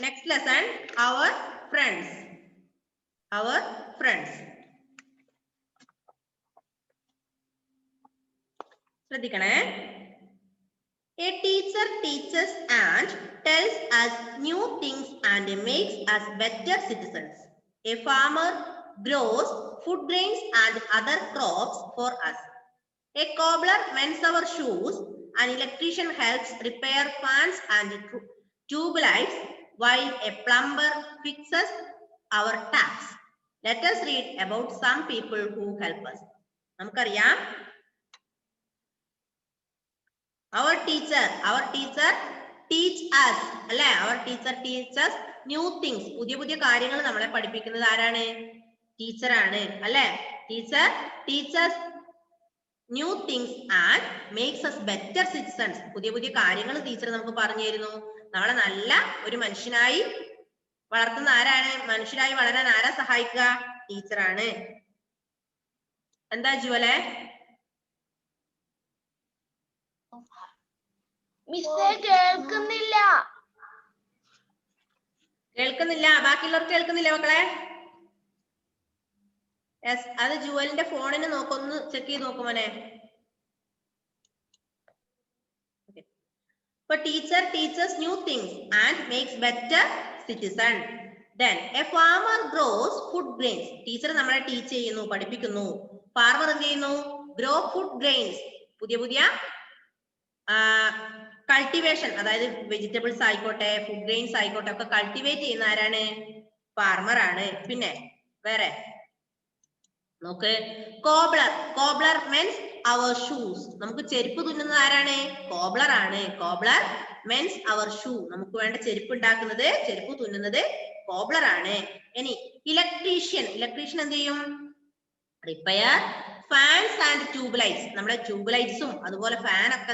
Next lesson, our friends. Our friends. ശ്രദ്ധിക്കണേ. A teacher teaches and tells us new things and makes us better citizens. A farmer grows food grains and other crops for us. A cobbler mends our shoes. An electrician helps repair fans and tube lights, while a plumber fixes our taps. Let us read about some people who help us. നമുക്കറിയാം, our teacher teach us, അല്ലെ? Our teacher teaches new things. പുതിയ പുതിയ കാര്യങ്ങൾ നമ്മളെ പഠിപ്പിക്കുന്നത് ആരാണ്? Teacher ആണ്, അല്ലെ? Teacher teaches new things and makes us better citizens. പുതിയ പുതിയ കാര്യങ്ങൾ ടീച്ചർ നമുക്ക് പറഞ്ഞു തരുന്നു. നമ്മളെ നല്ല ഒരു മനുഷ്യനായി വളർത്തുന്ന ആരാണ്? മനുഷ്യരായി വളരാൻ ആരാ സഹായിക്കുക? ടീച്ചറാണ്. എന്താ ജുവലെ? കേൾക്കുന്നില്ല. ബാക്കിയുള്ളവർക്ക് കേൾക്കുന്നില്ല മക്കളെ? യെസ്, അത് ജുവലിന്റെ ഫോണിന് നോക്കൊന്ന് ചെക്ക് ചെയ്ത് നോക്കുമോനെ. ഇപ്പൊ teacher teachers new things and makes better citizen. Then a farmer grows food grains. Teacher നമ്മളെ ടീച്ച് ചെയ്യുന്നു, പഠിപ്പിക്കുന്നു. ഫാർമർ എന്ത് ചെയ്യുന്നു? Grow food grains. പുതിയ പുതിയ കൾട്ടിവേഷൻ, അതായത് വെജിറ്റബിൾസ് ആയിക്കോട്ടെ, ഫുഡ് ഗ്രെയിൻസ് ആയിക്കോട്ടെ, ഒക്കെ കൾട്ടിവേറ്റ് ചെയ്യുന്ന ആരാണ്? ഫാർമർ ആണ്. പിന്നെ വേറെ നോക്ക്, കോബ്ലർ മെൻസ് അവർ ഷൂസ്. നമുക്ക് ചെരുപ്പ് തുന്നുന്നത് ആരാണ്? കോബ്ലർ ആണ്. കോബ്ലർ മെൻസ് അവർ ഷൂ. നമുക്ക് വേണ്ട ചെരുപ്പ് ഉണ്ടാക്കുന്നത്, ചെരുപ്പ് തുന്നുന്നത് കോബ്ലർ ആണ്. ഇനി ഇലക്ട്രീഷ്യൻ എന്ത് ചെയ്യും? Repair fans and tube lights. നമ്മുടെ ട്യൂബ് ലൈറ്റ്സും അതുപോലെ ഫാൻ ഒക്കെ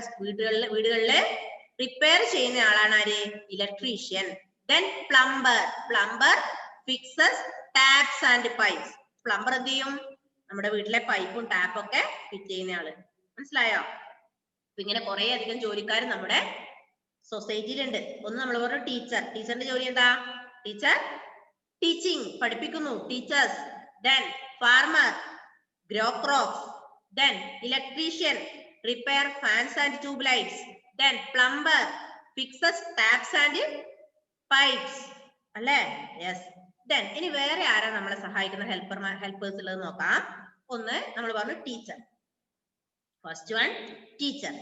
വീടുകളില് റിപ്പയർ ചെയ്യുന്ന ആളാണ് ആര്? Electrician. Then plumber fixes taps and pipes. Plumber എന്ത് ചെയ്യും? നമ്മുടെ വീട്ടിലെ പൈപ്പും ടാപ്പും ഒക്കെ ഫിറ്റ് ചെയ്യുന്ന ആള്. മനസ്സിലായോ? അപ്പൊ ഇങ്ങനെ കുറെ അധികം ജോലിക്കാർ നമ്മുടെ സൊസൈറ്റിയിലുണ്ട്. ഒന്ന് നമ്മൾ പറഞ്ഞു ടീച്ചറിന്റെ ജോലി എന്താ? ടീച്ചർ ടീച്ചിങ്, പഠിപ്പിക്കുന്നു, teachers. Then farmer grow crops. Then electrician repair fans and tube lights. Then plumber fixes taps and pipes, അല്ലേ? യെസ്. ദെൻ ഇനി വേറെ ആരാ നമ്മളെ സഹായിക്കുന്ന ഹെൽപ്പേഴ്സ് ഉള്ളത് നോക്കാം. ഒന്ന് നമ്മൾ പറഞ്ഞു teacher. First one teacher.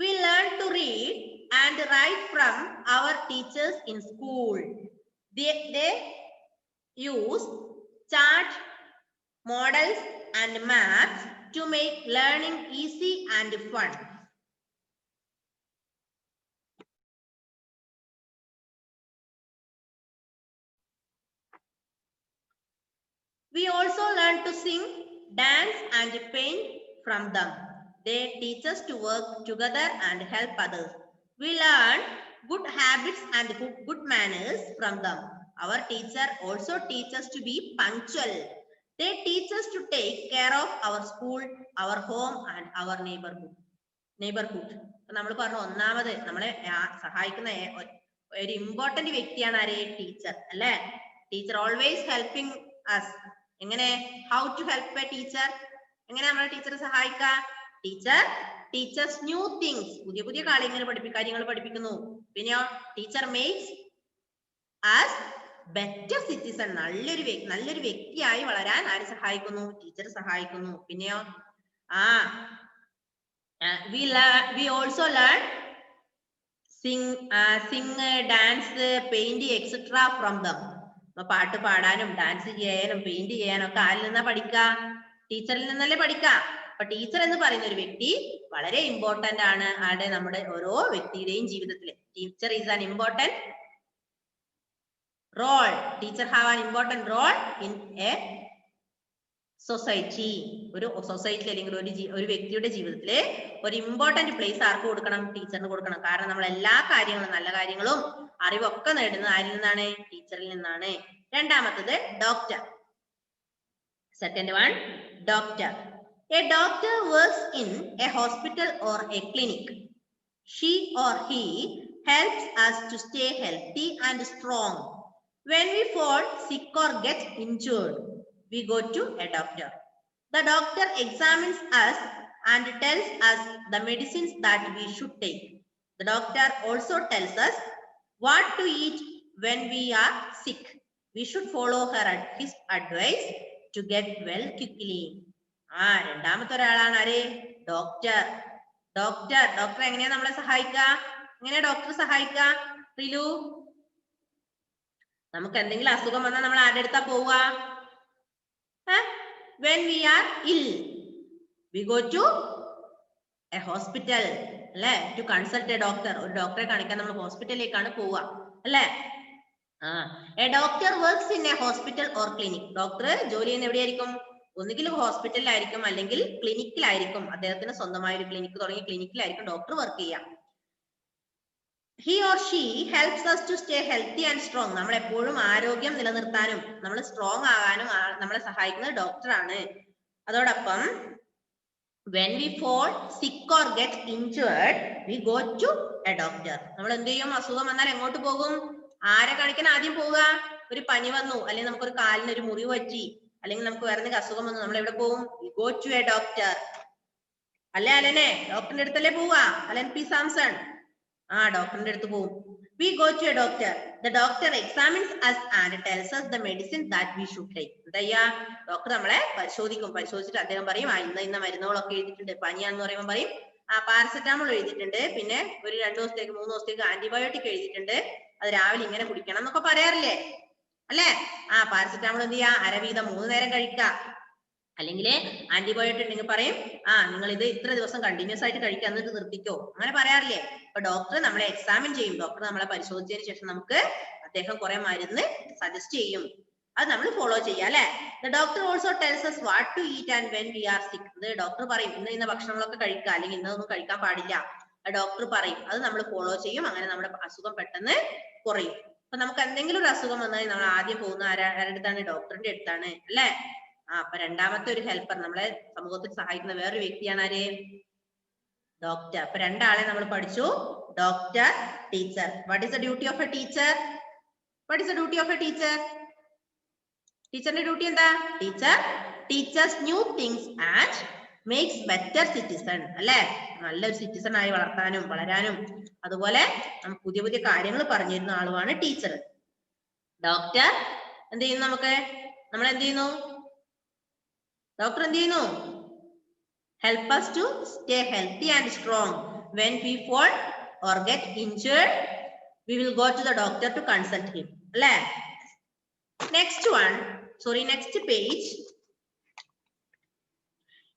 We learn to read and write from our teachers in school. They use chart, models and maps to make learning easy and fun. We also learn to sing, dance and paint from them. They teach us to work together and help others. We learn good habits and good manners from them. Our teacher also teaches us to be punctual. They teach us to take care of our school, our home and our neighborhood. നമ്മൾ പറഞ്ഞു, ഒന്നാമത് നമ്മളെ സഹായിക്കുന്ന ഒരു important വ്യക്തിയാണ് ആര്? Teacher, അല്ലെ? Teacher always helping us. എങ്ങനെ? How to help a teacher? എങ്ങനെ നമ്മളെ ടീച്ചറെ സഹായിക്കുക? Teacher teachers new things. പുതിയ പുതിയ കാര്യങ്ങൾ പഠിപ്പിക്കുന്നു. പിന്നെയോ teacher makes us better citizen. നല്ലൊരു വ്യക്തിയായി വളരാൻ ആര് സഹായിക്കുന്നു? ടീച്ചർ സഹായിക്കുന്നു. പിന്നെയോ we also learn sing, dance, paint etc. from them. പാട്ട് പാടാനും ഡാൻസ് ചെയ്യാനും പെയിന്റ് ചെയ്യാനും ഒക്കെ ആരിൽ നിന്നാ പഠിക്കുക? ടീച്ചറിൽ നിന്നല്ലേ പഠിക്കുക. അപ്പൊ ടീച്ചർ എന്ന് പറയുന്ന ഒരു വ്യക്തി വളരെ ഇമ്പോർട്ടന്റ് ആണ് നമ്മുടെ ഓരോ വ്യക്തിയുടെയും ജീവിതത്തിൽ. Teacher is an important role. Teacher have an important role in a society. ഒരു സൊസൈറ്റി അല്ലെങ്കിൽ ഒരു വ്യക്തിയുടെ ജീവിതത്തിൽ ഒരു ഇമ്പോർട്ടന്റ് പ്ലേസ് ആർക്ക് കൊടുക്കണം? ടീച്ചറിന് കൊടുക്കണം. കാരണം നമ്മൾ എല്ലാ കാര്യങ്ങളും, നല്ല കാര്യങ്ങളും അറിവൊക്കെ നേടുന്നത് ആരിൽ നിന്നാണ്? ടീച്ചറിൽ നിന്നാണ്. രണ്ടാമത്തത് doctor. Second one doctor. A doctor works in a hospital or a clinic. She or he helps us to stay healthy and strong. When we fall sick or get injured, we go to a doctor. The doctor examines us and tells us the medicines that we should take. The doctor also tells us what to eat when we are sick. We should follow his advice to get well quickly. രണ്ടാമത്തെ ഒരാളാണ് ആര്? Doctor. Doctor എങ്ങനെയാ നമ്മളെ സഹായിക്കുക? എങ്ങനെയാ doctor സഹായിക്കുക? റിലു, നമുക്ക് എന്തെങ്കിലും അസുഖം വന്നാൽ നമ്മൾ ആരുടെ അടുത്താ പോവുക? When we are ill, we go to a hospital, അല്ലെ? To consult a doctor. ഒരു ഡോക്ടറെ കാണിക്കാൻ നമ്മൾ ഹോസ്പിറ്റലിലേക്കാണ് പോവുക, അല്ലെ? A doctor works in a hospital or clinic. Doctor ജോലി ചെയ്യുന്ന എവിടെയായിരിക്കും? ഒന്നുകിൽ ഹോസ്പിറ്റലിലായിരിക്കും, അല്ലെങ്കിൽ ക്ലിനിക്കിലായിരിക്കും. അദ്ദേഹത്തിന് സ്വന്തമായ ഒരു ക്ലിനിക്ക് തുടങ്ങി ക്ലിനിക്കിലായിരിക്കും ഡോക്ടർ വർക്ക് ചെയ്യുക. He or she helps us to stay healthy and strong. നമ്മൾ എപ്പോഴും ആരോഗ്യം നിലനിർത്താനും നമ്മൾ സ്ട്രോങ് ആകാനും നമ്മളെ സഹായിക്കുന്നത് ഡോക്ടറാണ്. അതോടൊപ്പം when we fall sick or get injured, we go to a doctor. നമ്മൾ എന്ത് ചെയ്യും? അസുഖം വന്നാൽ എങ്ങോട്ട് പോകും? ആരെ കാണിക്കാൻ ആദ്യം പോവുക? ഒരു പനി വന്നു, അല്ലെങ്കിൽ നമുക്കൊരു കാലിന് ഒരു മുറിവ് പറ്റി, അല്ലെങ്കിൽ നമുക്ക് വേറെ എന്തെങ്കിലും അസുഖം വന്നു, നമ്മൾ എവിടെ പോകും? We go to a doctor. അല്ലേ അലനെ? ഡോക്ടറിന്റെ അടുത്തല്ലേ പോവുക? അലൻ പി സാംസൺ ഡോക്ടറിന്റെ അടുത്ത് പോകും. We go to a doctor. The doctor examines us and tells us the medicine that we should take. എന്താ? ഡോക്ടർ നമ്മളെ പരിശോധിക്കും. പരിശോധിച്ചിട്ട് അദ്ദേഹം പറയും, ഇന്ന മരുന്നുകളൊക്കെ എഴുതിയിട്ടുണ്ട്. പനിയാണെന്ന് പറയുമ്പോൾ പറയും, പാരസെറ്റാമോൾ എഴുതിയിട്ടുണ്ട്, പിന്നെ ഒരു 2 ദിവസത്തേക്ക് 3 ദിവസത്തേക്ക് ആന്റിബയോട്ടിക് എഴുതിയിട്ടുണ്ട്, അത് രാവിലെ ഇങ്ങനെ കുടിക്കണം എന്നൊക്കെ പറയാറില്ലേ? അല്ലെ? പാരസെറ്റാമോൾ എന്ത് ചെയ്യാ? അരവീതം 3 നേരം കഴിക്കുക. അല്ലെങ്കിൽ ആന്റിബയോട്ടിക് ഉണ്ടെങ്കിൽ പറയും, നിങ്ങൾ ഇത് ഇത്ര ദിവസം കണ്ടിന്യൂസ് ആയിട്ട് കഴിക്കുക, എന്നിട്ട് നിർത്തിക്കോ, അങ്ങനെ പറയാറില്ലേ? അപ്പൊ ഡോക്ടർ നമ്മളെ എക്സാമിൻ ചെയ്യും. ഡോക്ടർ നമ്മളെ പരിശോധിച്ചതിന് ശേഷം നമുക്ക് അദ്ദേഹം കുറെ മരുന്ന് സജസ്റ്റ് ചെയ്യും. അത് നമ്മൾ ഫോളോ ചെയ്യാം, അല്ലെ? The doctor also tells us what to eat and when we are sick. Doctor പറയും ഇന്ന ഭക്ഷണങ്ങളൊക്കെ കഴിക്കുക, അല്ലെങ്കിൽ ഇന്നതൊന്നും കഴിക്കാൻ പാടില്ല, ഡോക്ടർ പറയും. അത് നമ്മൾ ഫോളോ ചെയ്യും. അങ്ങനെ നമ്മുടെ അസുഖം പെട്ടെന്ന് കുറയും. അപ്പൊ നമുക്ക് എന്തെങ്കിലും ഒരു അസുഖം വന്നാൽ നമ്മൾ ആദ്യം പോകുന്ന ആരുടെ അടുത്താണ്? ഡോക്ടറിന്റെ അടുത്താണ്, അല്ലെ? അപ്പൊ രണ്ടാമത്തെ ഒരു ഹെൽപ്പർ, നമ്മളെ സമൂഹത്തിൽ സഹായിക്കുന്ന വേറൊരു വ്യക്തിയാണ് ആര്? ഡോക്ടർ. അപ്പൊ രണ്ടാളെ നമ്മൾ പഠിച്ചു, doctor, teacher. What is the duty of A teacher? What is the duty of A teacher? ടീച്ചറിന്റെ ഡ്യൂട്ടി എന്താ? Teacher teachers new things and makes better citizen, അല്ലെ? നല്ലൊരു സിറ്റിസൺ ആയി വളർത്താനും വളരാനും അതുപോലെ പുതിയ പുതിയ കാര്യങ്ങൾ പറഞ്ഞു തരുന്ന ആളുമാണ് ടീച്ചർ. ഡോക്ടർ എന്ത് ചെയ്യുന്നു? നമ്മൾ എന്ത് ചെയ്യുന്നു? ഡോക്ടർ എന്ത് ചെയ്യുന്നു? help us to stay healthy and strong. When we fall or get injured, we will go to the doctor to consult him. Next page.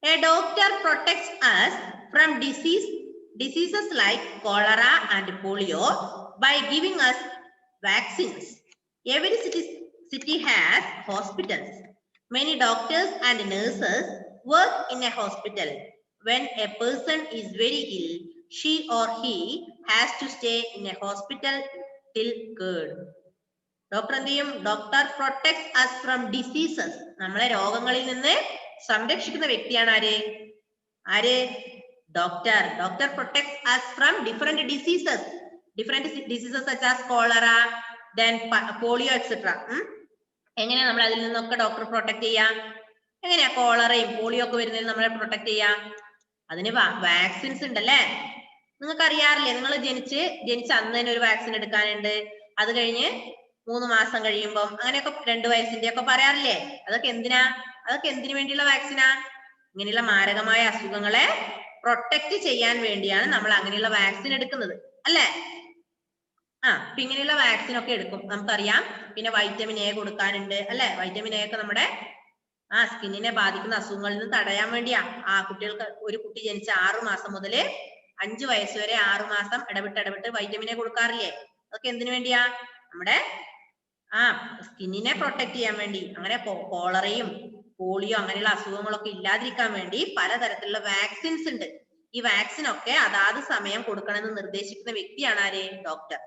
A doctor protects us from diseases like cholera and polio by giving us vaccines. Every city has hospitals. Many doctors and nurses work in a hospital. When a person is very ill, she or he has to stay in a hospital till cured. Doctor protects us from diseases. നമ്മളെ രോഗങ്ങളിൽ നിന്ന് സംരക്ഷിക്കുന്ന വ്യക്തിയാണ് ആര്? Doctor. Doctor protects us from different diseases such as cholera, then polio, etc. എങ്ങനെയാ നമ്മൾ അതിൽ നിന്നൊക്കെ ഡോക്ടർ പ്രൊട്ടക്ട് ചെയ്യാം? എങ്ങനെയാ കോളറയും പോളിയോ ഒക്കെ വരുന്നതിൽ നമ്മളെ പ്രൊട്ടക്ട് ചെയ്യാം? അതിന് വാക്സിൻസ് ഉണ്ടല്ലേ? നിങ്ങൾക്ക് അറിയാറില്ലേ? നിങ്ങൾ ജനിച്ച അന്ന് തന്നെ ഒരു വാക്സിൻ എടുക്കാനുണ്ട്, അത് കഴിഞ്ഞ് 3 മാസം കഴിയുമ്പോൾ അങ്ങനെയൊക്കെ 2 വയസ്സിന്റെ ഒക്കെ പറയാറില്ലേ? അതൊക്കെ എന്തിനു വേണ്ടിയുള്ള വാക്സിനാ? ഇങ്ങനെയുള്ള മാരകമായ അസുഖങ്ങളെ പ്രൊട്ടക്ട് ചെയ്യാൻ വേണ്ടിയാണ് നമ്മൾ അങ്ങനെയുള്ള വാക്സിൻ എടുക്കുന്നത്, അല്ലേ? അപ്പൊ ഇങ്ങനെയുള്ള വാക്സിൻ ഒക്കെ എടുക്കും, നമുക്കറിയാം. പിന്നെ വൈറ്റമിൻ എ കൊടുക്കാനുണ്ട്, അല്ലെ? വൈറ്റമിൻ എ ഒക്കെ നമ്മുടെ സ്കിന്നിനെ ബാധിക്കുന്ന അസുഖങ്ങളിൽ നിന്ന് തടയാൻ വേണ്ടിയാ. കുട്ടികൾക്ക് ഒരു കുട്ടി ജനിച്ച 6 മാസം മുതൽ 5 വയസ്സ് വരെ 6 മാസം ഇടവിട്ട് വൈറ്റമിൻ എ കൊടുക്കാറില്ലേ? അതൊക്കെ എന്തിനു വേണ്ടിയാ? നമ്മുടെ സ്കിന്നിനെ പ്രൊട്ടക്ട് ചെയ്യാൻ വേണ്ടി. അങ്ങനെ കോളറയും പോളിയോ അങ്ങനെയുള്ള അസുഖങ്ങളൊക്കെ ഇല്ലാതിരിക്കാൻ വേണ്ടി പലതരത്തിലുള്ള വാക്സിൻസ് ഉണ്ട്. ഈ വാക്സിൻ ഒക്കെ അതാത് സമയം കൊടുക്കണമെന്ന് നിർദ്ദേശിക്കുന്ന വ്യക്തിയാണ് ആര്? Doctor.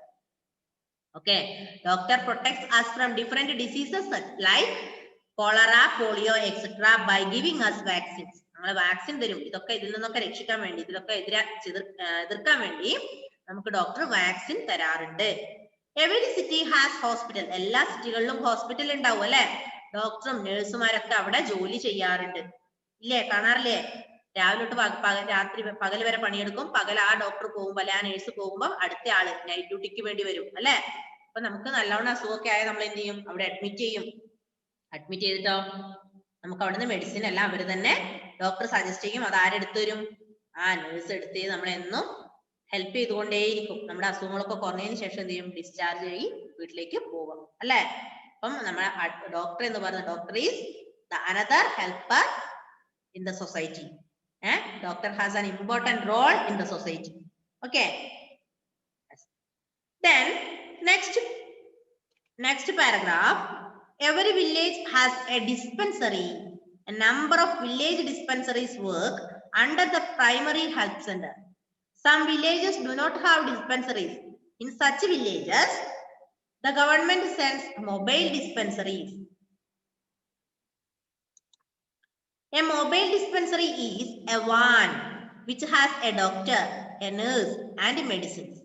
Okay, doctor protects us from different diseases like cholera, polio, etc. by giving us vaccines. നമ്മൾ വാക്സിൻ തരും, ഇതൊക്കെ ഇതിൽ നിന്നൊക്കെ രക്ഷിക്കാൻ വേണ്ടി, ഇതിലൊക്കെ എതിർക്കാൻ വേണ്ടി നമുക്ക് ഡോക്ടർ വാക്സിൻ തരാറുണ്ട്. Every city has hospital. എല്ലാ സിറ്റികളിലും ഹോസ്പിറ്റൽ ഉണ്ടാവും അല്ലെ. ഡോക്ടറും നഴ്സുമാരൊക്കെ അവിടെ ജോലി ചെയ്യാറുണ്ട് ഇല്ലേ, കാണാറില്ലേ? രാവിലെ തൊട്ട് രാത്രി പകൽ വരെ പണിയെടുക്കും. പകൽ ആ ഡോക്ടർ പോകുമ്പോ അല്ലെ ആ നഴ്സ് പോകുമ്പോ അടുത്ത ആള് നൈറ്റ് ഡ്യൂട്ടിക്ക് വേണ്ടി വരും അല്ലെ. അപ്പൊ നമുക്ക് നല്ലോണം അസുഖമൊക്കെ ആയാൽ നമ്മൾ എന്ത് ചെയ്യും? അവിടെ അഡ്മിറ്റ് ചെയ്യും. അഡ്മിറ്റ് ചെയ്തിട്ടോ നമുക്ക് അവിടുന്ന് മെഡിസിൻ എല്ലാം അവര് തന്നെ ഡോക്ടർ സജസ്റ്റ് ചെയ്യും. അത് ആരെടുത്ത് തരും? ആ നഴ്സ് എടുത്ത് നമ്മളെന്നും ഹെൽപ്പ് ചെയ്തുകൊണ്ടേയിരിക്കും. നമ്മുടെ അസുഖങ്ങളൊക്കെ കുറഞ്ഞതിന് ശേഷം എന്ത് ചെയ്യും? ഡിസ്ചാർജ് ചെയ്യും, വീട്ടിലേക്ക് പോകും അല്ലെ. അപ്പം നമ്മുടെ ഡോക്ടർ എന്ന് പറയുന്ന doctor is the another helper in the society. Doctor has an important role in the society. Okay. Then next paragraph. Every village has a dispensary. A number of village dispensaries work under the primary health center. Some villages do not have dispensaries. In such villages, the government sends mobile dispensaries. A mobile dispensary is a van which has a doctor, a nurse, and medicines.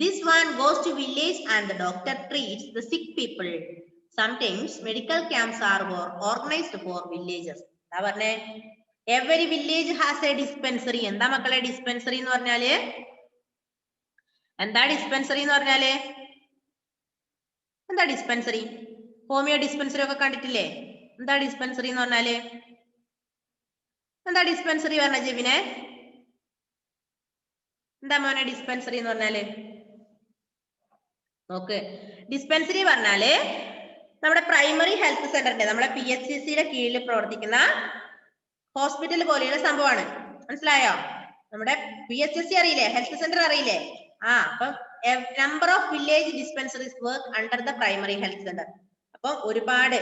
This van goes to village and the doctor treats the sick people. Sometimes medical camps are organized for villages. Every village has a dispensary. എന്താ മക്കളെ dispensary എന്ന് പറഞ്ഞാല്? എന്താ dispensary എന്ന് പറഞ്ഞാല്? എന്താ dispensary? Homeo dispensary ഒക്കെ കണ്ടിട്ടില്ലേ? എന്താ dispensary എന്ന് പറഞ്ഞാല്? എന്താ ഡിസ്പെൻസറി പറഞ്ഞ ജെബിനെ? എന്താ മോനെ ഡിസ്പെൻസറി എന്ന് പറഞ്ഞാല്? നോക്ക്, ഡിസ്പെൻസറി പറഞ്ഞാല് നമ്മുടെ പ്രൈമറി ഹെൽത്ത് സെന്ററിന്റെ, നമ്മുടെ PHCCയുടെ കീഴിൽ പ്രവർത്തിക്കുന്ന ഹോസ്പിറ്റൽ പോലെയുള്ള സംഭവമാണ്. മനസ്സിലായോ? നമ്മുടെ PHCC അറിയില്ലേ? ഹെൽത്ത് സെന്റർ അറിയില്ലേ? അപ്പം number of village dispensaries work under the primary health centre. അപ്പം ഒരുപാട്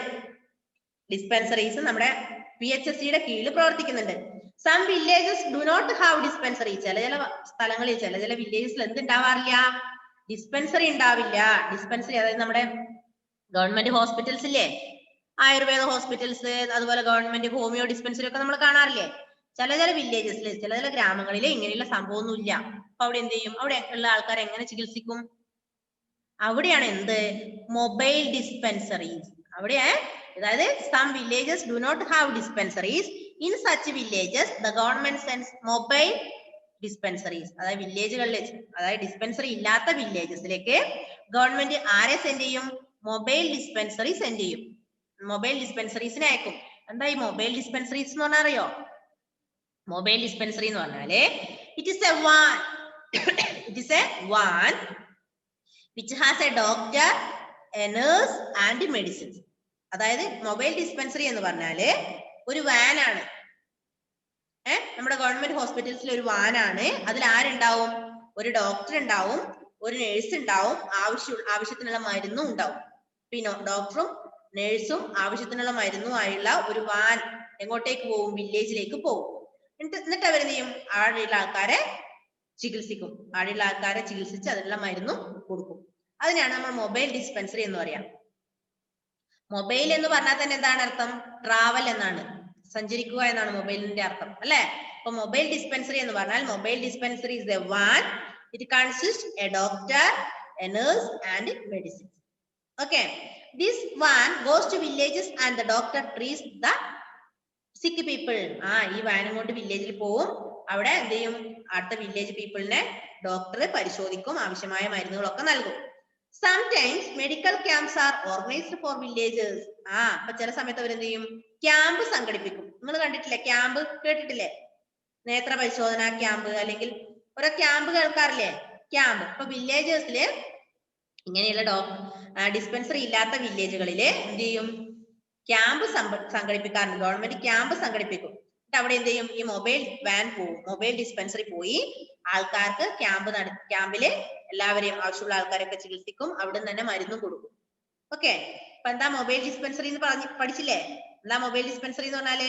ഡിസ്പെൻസറീസ് നമ്മുടെ PHCയുടെ കീഴിൽ പ്രവർത്തിക്കുന്നുണ്ട്. Some villages do not have dispensary. ചില സ്ഥലങ്ങളിൽ ചില വില്ലേജസിൽ എന്തുണ്ടാവാറില്ല? ഡിസ്പെൻസറി ഉണ്ടാവില്ല. ഡിസ്പെൻസറി അതായത് നമ്മുടെ ഗവൺമെന്റ് ഹോസ്പിറ്റൽസ് ഇല്ലേ, ആയുർവേദ ഹോസ്പിറ്റൽസ്, അതുപോലെ ഗവൺമെന്റ് ഹോമിയോ ഡിസ്പെൻസറി ഒക്കെ നമ്മൾ കാണാറില്ലേ? ചില വില്ലേജസിൽ ചില ഗ്രാമങ്ങളിൽ ഇങ്ങനെയുള്ള സംഭവമൊന്നുമില്ല. അപ്പൊ അവിടെ എന്ത് ചെയ്യും? അവിടെ ഉള്ള ആൾക്കാർ എങ്ങനെ ചികിത്സിക്കും? അവിടെയാണ് എന്ത്? Mobile dispensaries. അവിടെ അതായത് some villages do not have dispensaries. In such villages the government sends mobile dispensaries. അതായത് വില്ലേജുകളിൽ, അതായത് ഡിസ്പെൻസറി ഇല്ലാത്ത വില്ലേജസിലേക്ക് ഗവൺമെന്റ് ആരെ സെൻഡ് ചെയ്യും? മൊബൈൽ ഡിസ്പെൻസറി സെൻഡ് ചെയ്യും. മൊബൈൽ ഡിസ്പെൻസറീസിനെ അയക്കും. എന്താ ഈ മൊബൈൽ ഡിസ്പെൻസറീസ് എന്ന് പറഞ്ഞാൽ അറിയോ? മൊബൈൽ ഡിസ്പെൻസറി എന്ന് പറഞ്ഞാല് it is a van which has a doctor, a nurse and medicines. അതായത് മൊബൈൽ ഡിസ്പെൻസറി എന്ന് പറഞ്ഞാല് ഒരു വാനാണ്. നമ്മുടെ ഗവൺമെന്റ് ഹോസ്പിറ്റൽസിൽ ഒരു വാനാണ്. അതിൽ ആരുണ്ടാവും? ഒരു ഡോക്ടർ ഉണ്ടാവും, ഒരു നേഴ്സ് ഉണ്ടാവും, ആവശ്യത്തിനുള്ള മരുന്നും ഉണ്ടാവും. പിന്നെ ഡോക്ടറും നേഴ്സും ആവശ്യത്തിനുള്ള മരുന്നും ആയുള്ള ഒരു വാൻ എങ്ങോട്ടേക്ക് പോകും? വില്ലേജിലേക്ക് പോകും. എന്നിട്ട് അവരെന്ത് ചെയ്യും? ആടെയുള്ള ആൾക്കാരെ ചികിത്സിക്കും. ആടെയുള്ള ആൾക്കാരെ ചികിത്സിച്ച് അതിനുള്ള മരുന്നും കൊടുക്കും. അതിനാണ് നമ്മൾ മൊബൈൽ ഡിസ്പെൻസറി എന്ന് പറയാം. മൊബൈൽ എന്ന് പറഞ്ഞാൽ തന്നെ എന്താണ് അർത്ഥം? ട്രാവൽ എന്നാണ്, സഞ്ചരിക്കുക എന്നാണ് മൊബൈലിന്റെ അർത്ഥം അല്ലെ. അപ്പൊ മൊബൈൽ ഡിസ്പെൻസറി എന്ന് പറഞ്ഞാൽ mobile dispensary is a van. It consists a doctor, a nurse and medicine. Okay. This van goes to villages and the doctor treats the sick people. ഈ വാനും കൊണ്ട് വില്ലേജിൽ പോവും. അവിടെ എന്ത് ചെയ്യും? അടുത്ത വില്ലേജ് പീപ്പിളിനെ ഡോക്ടർ പരിശോധിക്കും, ആവശ്യമായ മരുന്നുകളൊക്കെ നൽകും. Sometimes medical camps are organized for villages. അപ്പൊ ചില സമയത്ത് അവരെന്ത് ചെയ്യും? ക്യാമ്പ് സംഘടിപ്പിക്കും. നിങ്ങൾ കണ്ടിട്ടില്ലേ? ക്യാമ്പ് കേട്ടിട്ടില്ലേ? നേത്ര പരിശോധന ക്യാമ്പ്, അല്ലെങ്കിൽ ഓരോ ക്യാമ്പ് കേൾക്കാറില്ലേ? ക്യാമ്പ്. ഇപ്പൊ വില്ലേജസില് ഇങ്ങനെയുള്ള ഡിസ്പെൻസറി ഇല്ലാത്ത വില്ലേജുകളില് എന്ത് ചെയ്യും? ക്യാമ്പ് സംഘടിപ്പിക്കാറുണ്ട്. ഗവൺമെന്റ് ക്യാമ്പ് സംഘടിപ്പിക്കും. എന്നിട്ട് അവിടെ എന്ത് ചെയ്യും? ഈ മൊബൈൽ വാൻ പോവും, മൊബൈൽ ഡിസ്പെൻസറി പോയി ആൾക്കാർക്ക് ക്യാമ്പില് എല്ലാവരെയും, ആവശ്യമുള്ള ആൾക്കാരൊക്കെ ചികിത്സിക്കും. അവിടെ തന്നെ മരുന്നും കൊടുക്കും. ഓക്കെ. അപ്പൊ എന്താ മൊബൈൽ ഡിസ്പെൻസറി എന്ന് പഠിച്ചില്ലേ? എന്താ മൊബൈൽ ഡിസ്പെൻസറി എന്ന് പറഞ്ഞാല്?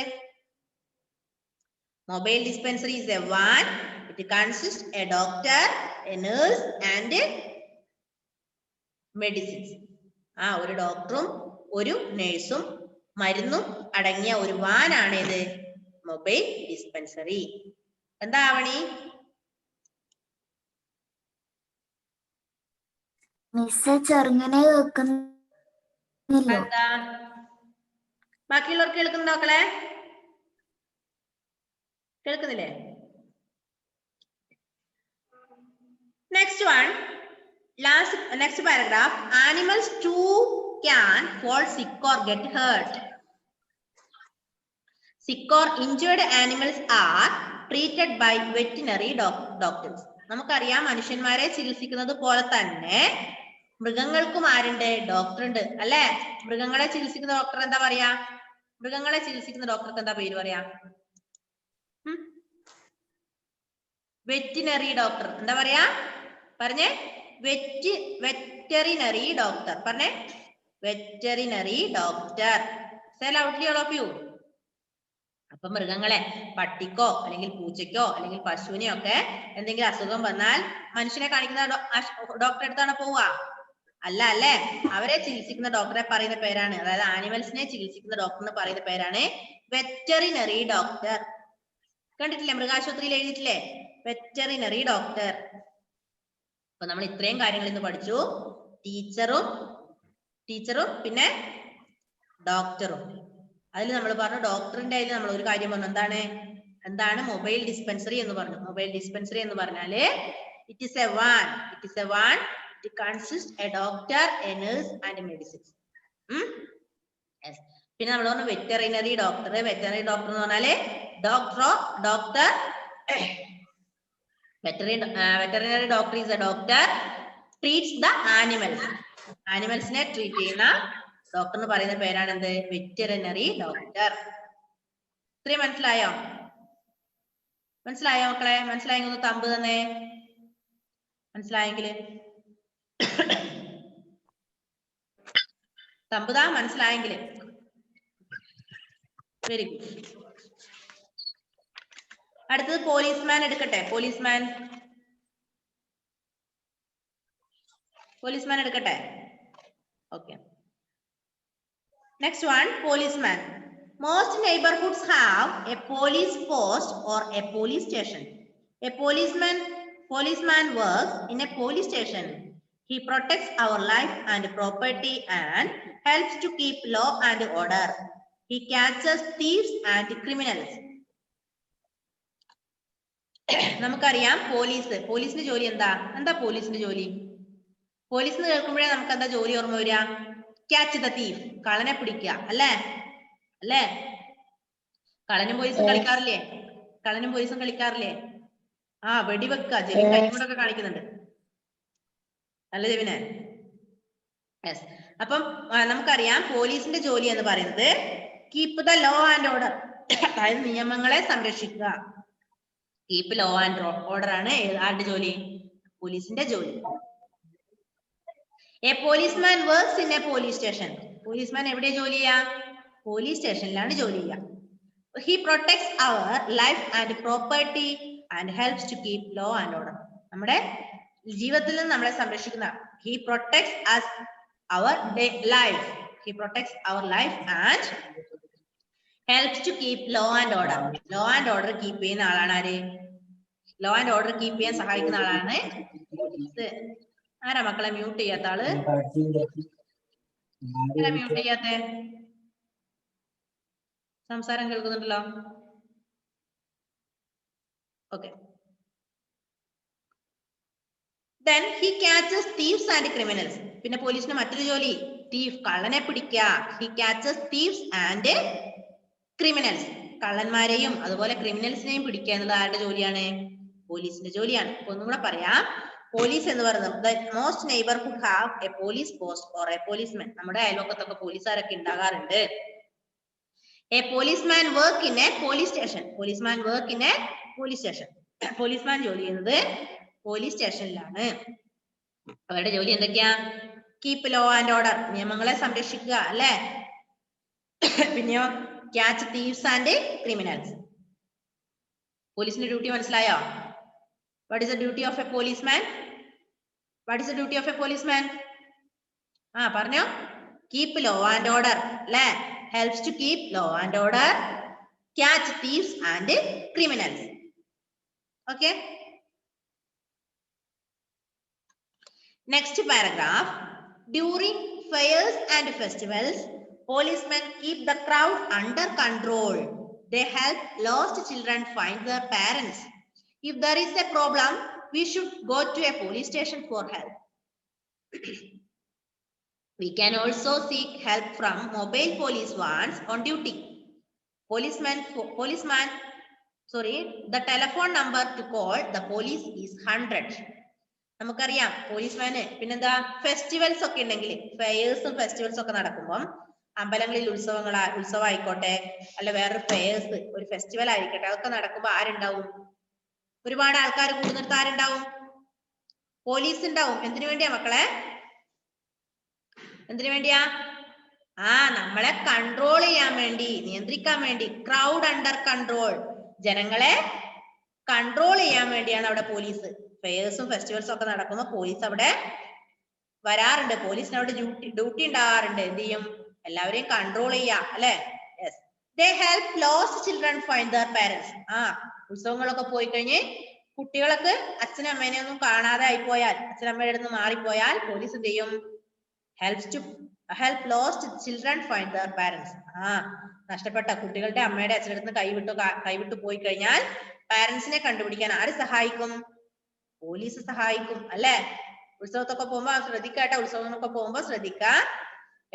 Mobile dispensary is a van. It consists a doctor, a nurse and medicines. ഒരു ഡോക്ടറും ഒരു നേഴ്സും മരുന്നും അടങ്ങിയ ഒരു വാനാണ് ഇത് മൊബൈൽ ഡിസ്പെൻസറി. എന്താ ആവണി? മിസ് ചെറുങ്ങനെ കേൾക്കുന്നില്ല. എന്താ ബാക്കിയുള്ളവർക്ക് കേൾക്കുന്നുണ്ടോ മക്കളെ? കേൾക്കുന്നില്ലേ? Next one, next paragraph. Animals too can fall sick or get hurt. Sick or injured animals are treated by veterinary doctors. നമുക്കറിയാം മനുഷ്യന്മാരെ ചികിത്സിക്കുന്നത് പോലെ തന്നെ മൃഗങ്ങൾക്കും ആരുണ്ട്? ഡോക്ടർ ഉണ്ട് അല്ലെ? മൃഗങ്ങളെ ചികിത്സിക്കുന്ന ഡോക്ടർ എന്താ പറയാ? മൃഗങ്ങളെ ചികിത്സിക്കുന്ന ഡോക്ടർക്ക് എന്താ പേര് പറയാ? Veterinary doctor. എന്താ പറയാ? പറഞ്ഞേ. Veterinary doctor. പറഞ്ഞേ. Veterinary doctor. Say loudly all of you. അപ്പൊ മൃഗങ്ങളെ, പട്ടിക്കോ അല്ലെങ്കിൽ പൂച്ചയ്ക്കോ അല്ലെങ്കിൽ പശുവിനെയോ ഒക്കെ എന്തെങ്കിലും അസുഖം വന്നാൽ മനുഷ്യനെ കാണിക്കുന്ന ഡോക്ടറെ അടുത്താണ് പോവുക? അല്ല അല്ലേ? അവരെ ചികിത്സിക്കുന്ന ഡോക്ടറെ പറയുന്ന പേരാണ്, അതായത് ആനിമൽസിനെ ചികിത്സിക്കുന്ന ഡോക്ടറിന് പറയുന്ന പേരാണ് വെറ്ററിനറി ഡോക്ടർ. കണ്ടിട്ടില്ലേ? മൃഗാശുപത്രിയിൽ എഴുതിയിട്ടില്ലേ? Veterinary doctor. അപ്പൊ നമ്മൾ ഇത്രയും കാര്യങ്ങൾ ഇന്ന് പഠിച്ചു. ടീച്ചറും പിന്നെ ഡോക്ടറും. അതിൽ നമ്മൾ പറഞ്ഞു ഡോക്ടറിന്റെ അതിൽ നമ്മൾ ഒരു കാര്യം പറഞ്ഞു. എന്താണ് മൊബൈൽ ഡിസ്പെൻസറി എന്ന് പറഞ്ഞു. മൊബൈൽ ഡിസ്പെൻസറി എന്ന് പറഞ്ഞാല് it is A one. It consists a doctor, a nurse and medicines. പിന്നെ നമ്മൾ പറഞ്ഞു വെറ്ററിനറി ഡോക്ടർ. വെറ്ററിനറി ഡോക്ടർ എന്ന് പറഞ്ഞാല് doctor. Veterinary doctor is a doctor treats the animals. ആനിമൽസിനെ ട്രീറ്റ് ചെയ്യുന്ന ഡോക്ടറിന് പറയുന്ന പേരാണ് എന്ത്? വെറ്ററിനറി ഡോക്ടർ. ഇത്രയും മനസ്സിലായോ മക്കളെ? മനസ്സിലായെങ്കിൽ ഒന്ന് തമ്പ് തന്നെ. മനസ്സിലായെങ്കിൽ തമ്പുതാ. മനസ്സിലായെങ്കിൽ വെരി ഗുഡ്. അടുത്തത് പോലീസ്മാൻ എടുക്കട്ടെ. പോലീസ്മാൻ എടുക്കട്ടെ. Okay. Next one, policeman. Most neighborhoods have a police post or a police station. A policeman works in a police station. He protects our life and property and helps to keep law and order. He catches thieves and criminals. നമുക്കറിയാം പോലീസിന്റെ ജോലി എന്താ പോലീസിന്റെ ജോലി? പോലീസിന് കേൾക്കുമ്പോഴേ നമുക്ക് എന്താ ജോലി ഓർമ്മ വരിക? ക്യാച്ച് ദ തീഫ്, കള്ളനെ പിടിക്കുക. അല്ലേ? കള്ളനും പോലീസും കളിക്കാറില്ലേ? ആ, വെടിവെക്കുക. ജെവിൻ കൈകൊണ്ടൊക്കെ കാണിക്കുന്നുണ്ട്. അല്ല ജെവിനെ? യെസ്. അപ്പം നമുക്കറിയാം പോലീസിന്റെ ജോലി എന്ന് പറയുന്നത് keep the law and order, അതായത് നിയമങ്ങളെ സംരക്ഷിക്കുക. കീപ്പ് ലോ ആൻഡ് ഓർഡർ ആണ് ആരുടെ ജോലി? പോലീസിന്റെ ജോലി. A policeman works in a police station. Policeman എവിടെ ജോലി ചെയ്യാ? പോലീസ് സ്റ്റേഷനിലാണ് ജോലി ചെയ്യുക. He protects our life and property and helps to keep law and order. നമ്മുടെ ജീവിതത്തിൽ നിന്ന് നമ്മളെ സംരക്ഷിക്കുന്ന. He protects us our life. He protects our life and helps to keep law and order. Law and order keep ചെയ്യുന്ന ആളാണ് ആര്? Law and order keep ചെയ്യാൻ സഹായിക്കുന്ന ആളാണ് പോലീസ്. ആരാ മക്കളെ മ്യൂട്ട് ചെയ്യാത്ത ആള്? മ്യൂട്ട് ചെയ്യാത്ത? സംസാരം കേൾക്കുന്നുണ്ടല്ലോ. Okay. Then he catches thieves and criminals. പിന്നെ പോലീസിന് മറ്റൊരു ജോലി തീഫ്, കള്ളനെ പിടിക്കുക. He catches thieves and criminals. കള്ളന്മാരെയും അതുപോലെ ക്രിമിനൽസിനെയും പിടിക്കുക എന്നുള്ളത് ആരുടെ ജോലിയാണ്? പോലീസിന്റെ ജോലിയാണ്. അപ്പൊ ഒന്നും കൂടെ പറയാം. പോലീസ് എന്ന് പറയുന്നത് the most neighborhood have a police post or a policeman. നമ്മുടെ അയൽവക്കത്തൊക്കെ പോലീസുകാരൊക്കെ ഉണ്ടാകാറുണ്ട്. A policeman work in a police station. Policeman work in a police station. Policeman ജോലി ചെയ്യുന്നത് പോലീസ് സ്റ്റേഷനിലാണ്. അവരുടെ ജോലി എന്തൊക്കെയാ? കീപ്പ് ലോ ആൻഡ് ഓർഡർ, നിയമങ്ങളെ സംരക്ഷിക്കുക. അല്ലെ? പിന്നെയോ ക്യാച്ച് തീവ്സ് ആൻഡ് ക്രിമിനൽസ്. പോലീസിന്റെ ഡ്യൂട്ടി മനസ്സിലായോ? What is the duty of a policeman? What is the duty of a policeman? പറഞ്ഞോ. Keep law and order. അല്ലെ? Helps to keep law and order, catch thieves and criminals. Okay. Next paragraph. During fairs and festivals, policemen keep the crowd under control. They help lost children find their parents. If there is a problem, we should go to a police station for help. We can also seek help from mobile police vans on duty. The telephone number to call the police is 100. നമുക്കറിയാം പോലീസ്മാന് പിന്നെന്താ festivals ഒക്കെ ഉണ്ടെങ്കിൽ ഫെയേഴ്സും ഫെസ്റ്റിവൽസും ഒക്കെ നടക്കുമ്പോൾ അമ്പലങ്ങളിൽ ഉത്സവമായിക്കോട്ടെ അല്ല വേറൊരു fairs ഒരു ഫെസ്റ്റിവൽ ആയിരിക്കട്ടെ അതൊക്കെ നടക്കുമ്പോൾ ആരുണ്ടാവും? ഒരുപാട് ആൾക്കാർ കൂടുന്നിടത്ത് ആരുണ്ടാവും? പോലീസ് ഉണ്ടാവും. എന്തിനു വേണ്ടിയാ മക്കളെ? എന്തിനു വേണ്ടിയാ? നമ്മളെ കൺട്രോൾ ചെയ്യാൻ വേണ്ടി, നിയന്ത്രിക്കാൻ വേണ്ടി. ക്രൗഡ് അണ്ടർ കൺട്രോൾ, ജനങ്ങളെ കൺട്രോൾ ചെയ്യാൻ വേണ്ടിയാണ് അവിടെ പോലീസ്. ഫെയേഴ്സും ഫെസ്റ്റിവൽസും ഒക്കെ നടക്കുമ്പോൾ പോലീസ് അവിടെ വരാറുണ്ട്. പോലീസിന് അവിടെ ഡ്യൂട്ടി ഉണ്ടാകാറുണ്ട്. എന്ത് ചെയ്യും? എല്ലാവരെയും കൺട്രോൾ ചെയ്യാം അല്ലെ? Yes. They help lost children find their parents. ഉത്സവങ്ങളൊക്കെ പോയി കഴിഞ്ഞ് കുട്ടികളൊക്കെ അച്ഛനും അമ്മേനെ ഒന്നും കാണാതെ ആയിപ്പോയാൽ, അച്ഛനമ്മയുടെ അടുത്ത് മാറിപ്പോയാൽ പോലീസ് എന്ത് ചെയ്യും? help lost children find their parents. നഷ്ടപ്പെട്ട കുട്ടികളുടെ അമ്മയുടെ അച്ഛനടുത്ത് കൈവിട്ടു പോയി കഴിഞ്ഞാൽ പാരന്റ്സിനെ കണ്ടുപിടിക്കാൻ ആര് സഹായിക്കും? പോലീസ് സഹായിക്കും അല്ലെ? ഉത്സവത്തൊക്കെ പോകുമ്പോ ശ്രദ്ധിക്കാട്ടെ. ഉത്സവങ്ങളൊക്കെ പോകുമ്പോ ശ്രദ്ധിക്ക,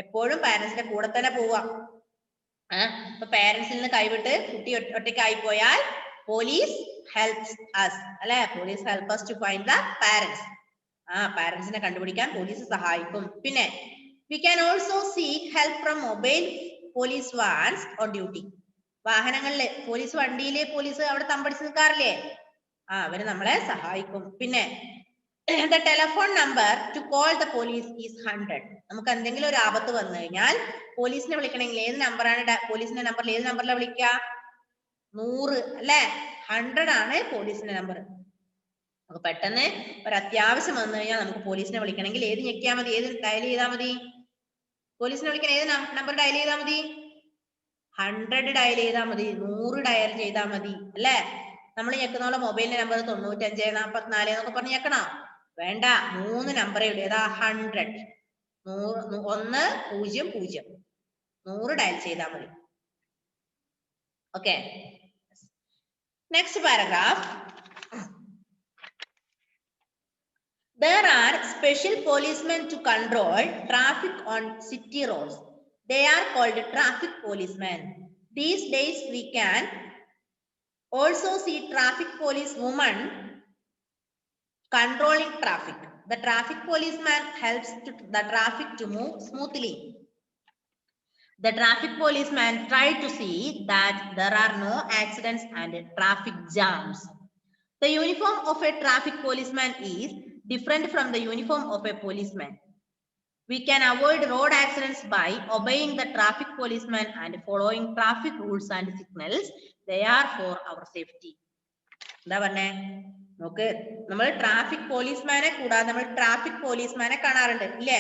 എപ്പോഴും പാരന്റ്സിന്റെ കൂടെ തന്നെ പോവാ. അപ്പൊ പാരന്റ്സിൽ നിന്ന് കൈവിട്ട് കുട്ടി ഒറ്റയ്ക്കായി പോയാൽ പോലീസ് ഹെൽപ്സ് us അല്ലെ? Police help us to find the parents. പാരന്റ്സിനെ കണ്ടുപിടിക്കാൻ പോലീസ് സഹായിക്കും. പിന്നെ we can also seek help from mobile police vans on duty. വാഹനങ്ങളില് പോലീസ് വണ്ടിയില് പോലീസ് അവിടെ തമ്പടിച്ച് നിൽക്കാറില്ലേ? അവര് നമ്മളെ സഹായിക്കും. പിന്നെ the telephone number to call the police is 100. നമുക്ക് എന്തെങ്കിലും ഒരു ആപത്ത് വന്നു കഴിഞ്ഞാൽ പോലീസിനെ വിളിക്കണമെങ്കിൽ ഏത് നമ്പറാണ്? പോലീസിന്റെ നമ്പറിൽ ഏത് നമ്പറിലാണ് വിളിക്കുക? 100 അല്ലെ? 100 ആണ് പോലീസിന്റെ നമ്പർ. നമുക്ക് പെട്ടെന്ന് ഒരു അത്യാവശ്യം വന്നു കഴിഞ്ഞാൽ നമുക്ക് പോലീസിനെ വിളിക്കണമെങ്കിൽ ഏത് ഞെക്കിയാൽ മതി? ഏത് ഡയൽ ചെയ്താൽ മതി? പോലീസിനെ വിളിക്കാൻ ഏത് നമ്പർ ഡയൽ ചെയ്താൽ മതി? 100 ഡയൽ ചെയ്താൽ മതി. 100 ഡയൽ ചെയ്താൽ മതി അല്ലെ? നമ്മൾ ഞെക്കുന്ന പോലെ മൊബൈലിന്റെ നമ്പർ 9544 എന്നൊക്കെ പറഞ്ഞ് ഞെക്കണോ? വേണ്ട. 3 നമ്പറേ ഉള്ളൂ. ഏതാ? 100. 100. 100 ഡയൽ ചെയ്താൽ മതി. Okay. Next paragraph. There are special policemen to control traffic on city roads. They are called traffic policemen. These days we can also see traffic police women controlling traffic. The traffic policeman helps the traffic to move smoothly. The traffic policeman tries to see that there are no accidents and traffic jams. The uniform of a traffic policeman is different from the uniform of a policeman. We can avoid road accidents by obeying the traffic policeman and following traffic rules and signals. They are for our safety. എന്താ പറഞ്ഞേ? നോക്ക്, നമ്മൾ traffic പോലീസ്മാനെ കൂടാതെ നമ്മൾ traffic പോലീസ്മാനെ കാണാറുണ്ട് ഇല്ലേ?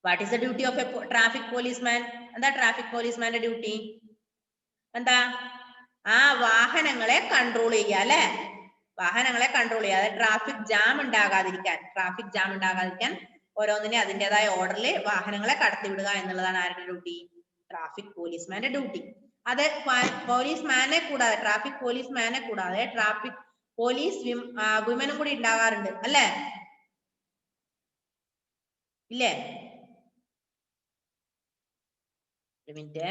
What is the duty of A traffic policeman? എന്താ traffic പോലീസ്മാന്റെ duty? എന്താ? വാഹനങ്ങളെ കൺട്രോൾ ചെയ്യുക അല്ലെ? വാഹനങ്ങളെ കൺട്രോൾ ചെയ്യുക. അതായത് ട്രാഫിക് ജാം ഉണ്ടാകാതിരിക്കാൻ ഓരോന്നിനെ അതിൻ്റെതായ ഓർഡറിൽ വാഹനങ്ങളെ കടത്തിവിടുക എന്നുള്ളതാണ് ആരുടെ ഡ്യൂട്ടി? Traffic പോലീസ്മാന്റെ duty. അത് പോലീസ്മാനെ കൂടാതെ, ട്രാഫിക് പോലീസ്മാനെ കൂടാതെ ട്രാഫിക് പോലീസ് വിമനും കൂടി ഉണ്ടാകാറുണ്ട് അല്ലേ? ഇല്ലേ? ഒരു മിനിറ്റ്.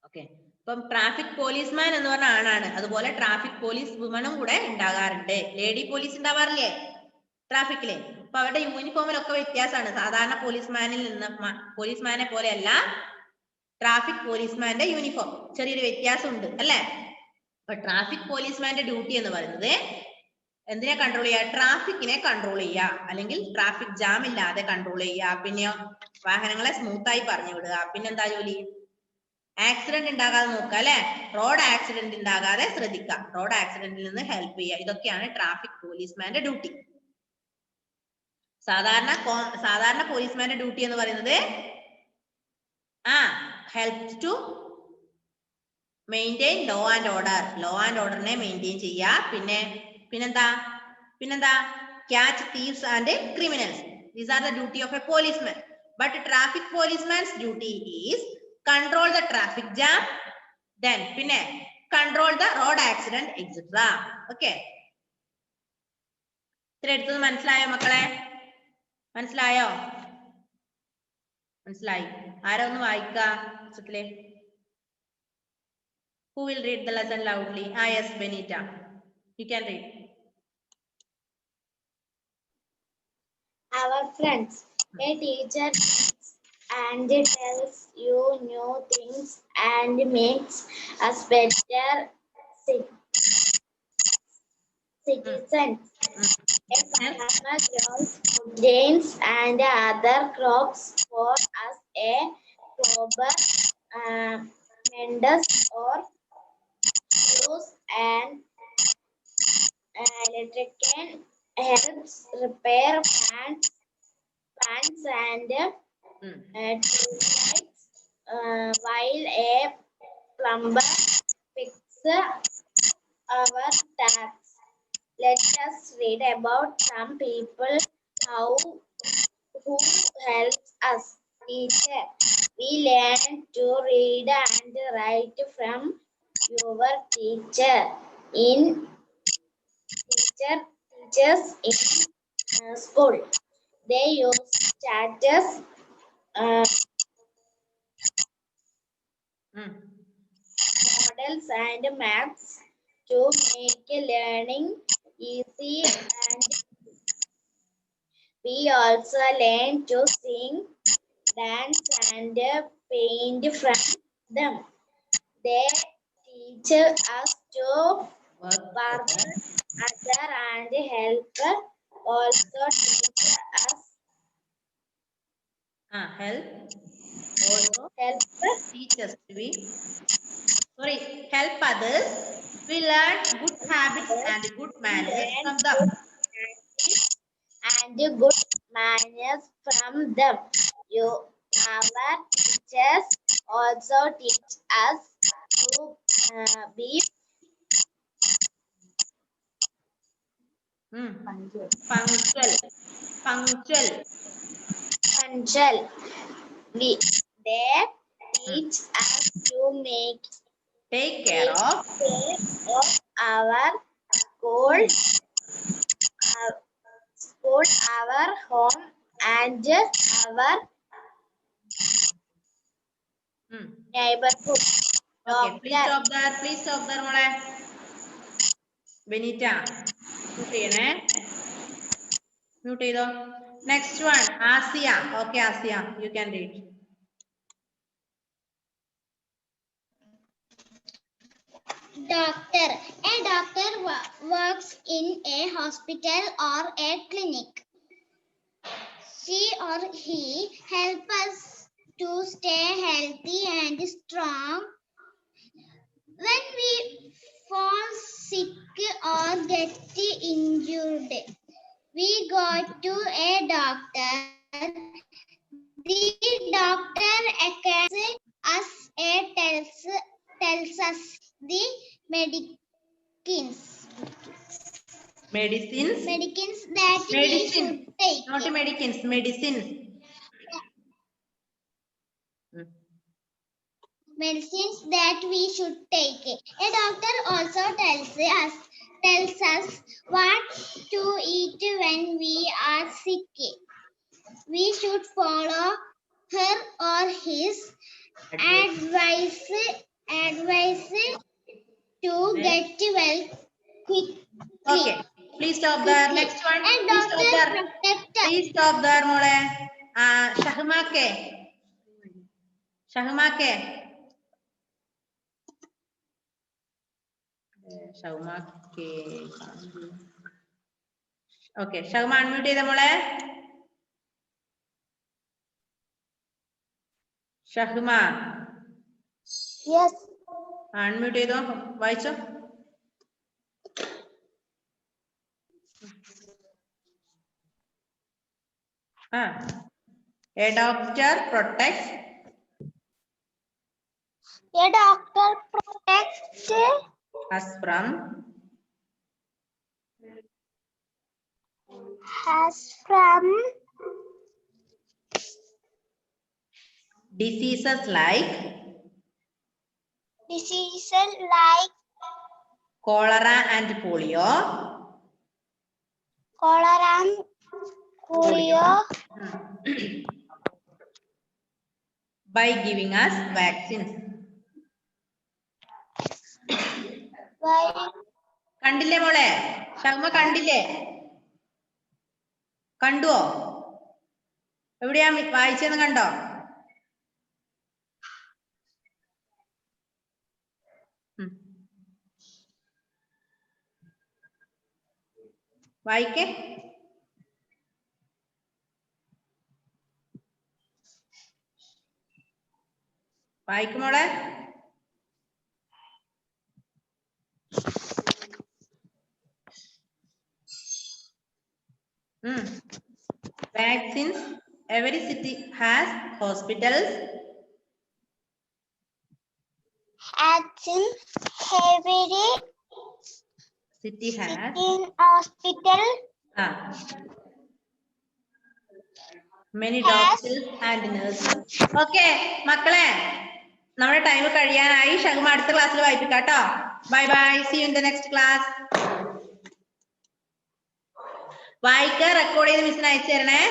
ഓക്കെ. ഇപ്പം ട്രാഫിക് പോലീസ്മാൻ എന്ന് പറഞ്ഞ ആണാണ്. അതുപോലെ ട്രാഫിക് പോലീസ് വുമണും കൂടെ ഉണ്ടാകാറുണ്ട്. ലേഡി പോലീസ് ഉണ്ടാവാറില്ലേ ട്രാഫിക്കില്? അപ്പൊ അവരുടെ യൂണിഫോമിലൊക്കെ വ്യത്യാസമാണ്. സാധാരണ പോലീസ്മാനെ പോലെയല്ല ട്രാഫിക് പോലീസ്മാന്റെ യൂണിഫോം. ചെറിയൊരു വ്യത്യാസമുണ്ട് അല്ലെ? അപ്പൊ ട്രാഫിക് പോലീസ്മാന്റെ ഡ്യൂട്ടി എന്ന് പറയുന്നത് എന്തിനെ കൺട്രോൾ ചെയ്യുക? ട്രാഫിക്കിനെ കൺട്രോൾ ചെയ്യുക, അല്ലെങ്കിൽ ട്രാഫിക് ജാം ഇല്ലാതെ കൺട്രോൾ ചെയ്യുക. പിന്നെയോ വാഹനങ്ങളെ സ്മൂത്തായി പറഞ്ഞു വിടുക. പിന്നെന്താ ജോലി? ആക്സിഡന്റ് ഉണ്ടാകാതെ നോക്കുക അല്ലെ. റോഡ് ആക്സിഡന്റ് ഉണ്ടാകാതെ ശ്രദ്ധിക്കുക. റോഡ് ആക്സിഡന്റിൽ നിന്ന് ഹെൽപ്പ് ചെയ്യുക. ഇതൊക്കെയാണ് ട്രാഫിക് പോലീസ്മാന്റെ ഡ്യൂട്ടി. സാധാരണ പോലീസ്മാന്റെ ഡ്യൂട്ടി എന്ന് പറയുന്നത് help to maintain law and order. Law and ഓർഡറിനെ മെയിൻറ്റെയിൻ ചെയ്യുക. പിന്നെന്താ catch thieves and criminals. These are the duty of a policeman. But traffic policeman's duty is control the traffic jam, then control the road accident, etc. Okay. ഇത്ര എടുത്തത് മനസ്സിലായോ മക്കളെ? മനസ്സിലായോ? മനസ്സിലായി. ആരാ ഒന്ന് വായിക്ക? Who will read the lesson loudly? Yes, Benita. You can read. Our friends. A teacher and tells you new things and makes us better citizens. A farmer grows grains and other crops for us. A robber menders or use an electrician helps repair plants and tubelights, while a plumber fixes our taps. Let us read about some people who helps us. Teacher. We learn to read and write from your teacher. Teachers in school. They use charts, models and maps to make learning easy, and we also learn to sing, dance and paint from them. They teach us to work other and help also teach us teach us to be help others. We learn good habits and good manners from them. And good manners from them. Our teachers also teach us to be punctual. They teach us to take care of our school, our home and our neighborhood. Okay, please stop there mole. Benita, mute ചെയ്തോ. Next one, Asia. Okay, Asia, you can read. Doctor. A doctor works in a hospital or a clinic. She or he helps us to stay healthy and strong. When we fall sick or get injured, we go to a doctor. The doctor examines us and tells us the medicines that we should take. Not medicines, medicines. Medicines that we should take. A doctor also tells us what to eat when we are sick. We should follow her or his advice to get well quickly. Okay, please stop there. Next one. And Please stop there. protect us. Please stop there, mole. Shahmake. Okay, Shahma unmute ചെയ്ത മോളെ. Shahma. Yes. Unmute ചെയ്തോ, വായിച്ചോ. A doctor protects A doctor protects us from diseases like diseases like cholera and polio. cholera and polio By giving us vaccines. by കണ്ടില്ലേ മോളെ? ഷഗ്മ കണ്ടില്ലേ? കണ്ടുവോ? എവിടെയാ വായിച്ചെന്ന് കണ്ടോ? വായിക്കേ. വായിക്കുമോളെ. Vaccines. Every city has hospitals. every City has. in hospital Many doctors and nurses. Okay, മക്കളെ നമ്മുടെ time കഴിയാനായി. ഷഗ്മ അടുത്ത ക്ലാസ്സിൽ വായിപ്പിക്കാം കേട്ടോ. Bye bye, see you in the next class. വായിക്കാൻ റെക്കോർഡ് ചെയ്ത് മിസ്സിന് അയച്ചു തരണേ.